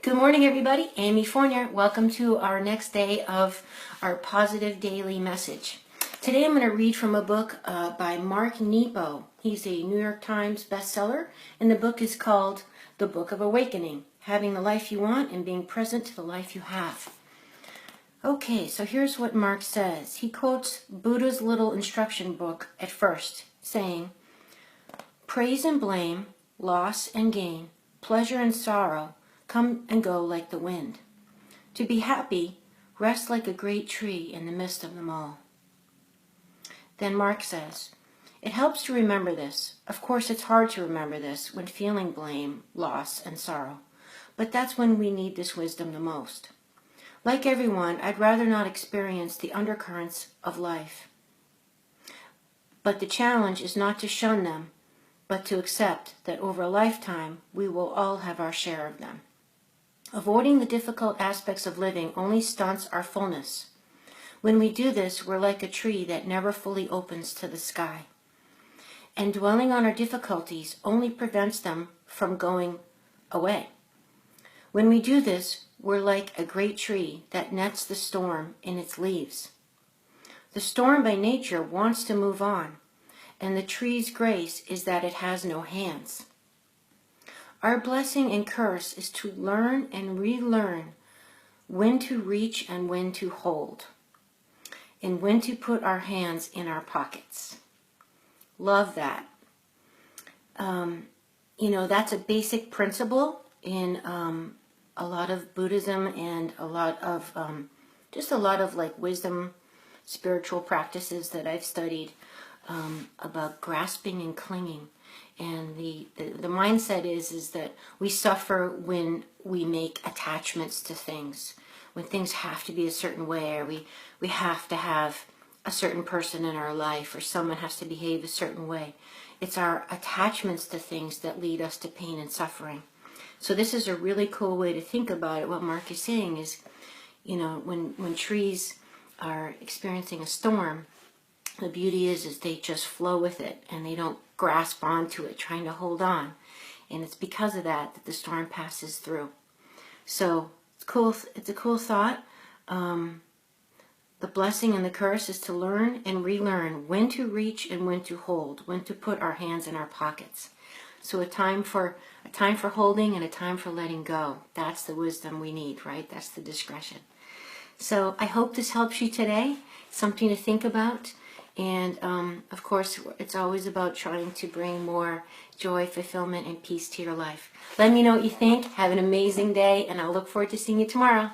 Good morning, everybody. Amy Fournier. Welcome to our next day of our positive daily message. Today I'm going to read from a book by Nepo. He's a New York Times bestseller, and the book is called The Book of Awakening, Having the Life You Want and Being Present to the Life You Have. Okay, so here's what Mark says. He quotes Buddha's little instruction book at first, saying, "Praise and blame, loss and gain, pleasure and sorrow, come and go like the wind. To be happy, rest like a great tree in the midst of them all." Then Mark says, "It helps to remember this. Of course, it's hard to remember this when feeling blame, loss, and sorrow. But that's when we need this wisdom the most. Like everyone, I'd rather not experience the undercurrents of life. But the challenge is not to shun them, but to accept that over a lifetime, we will all have our share of them. Avoiding the difficult aspects of living only stunts our fullness. When we do this, we're like a tree that never fully opens to the sky. And dwelling on our difficulties only prevents them from going away. When we do this, we're like a great tree that nets the storm in its leaves. The storm by nature wants to move on, and the tree's grace is that it has no hands. Our blessing and curse is to learn and relearn when to reach and when to hold, and when to put our hands in our pockets." Love that. That's a basic principle in a lot of Buddhism and a lot of like wisdom, spiritual practices that I've studied about grasping and clinging. And the mindset is that we suffer when we make attachments to things, when things have to be a certain way, or we have to have a certain person in our life, or someone has to behave a certain way. It's our attachments to things that lead us to pain and suffering. So this is a really cool way to think about it. What Mark is saying is, when trees are experiencing a storm, the beauty is they just flow with it, and they don't grasp onto it, trying to hold on. And it's because of that the storm passes through. So it's cool. It's a cool thought. The blessing and the curse is to learn and relearn when to reach and when to hold, when to put our hands in our pockets. So a time for holding and a time for letting go. That's the wisdom we need, right? That's the discretion. So I hope this helps you today. Something to think about. And of course, it's always about trying to bring more joy, fulfillment, and peace to your life. Let me know what you think. Have an amazing day, and I'll look forward to seeing you tomorrow.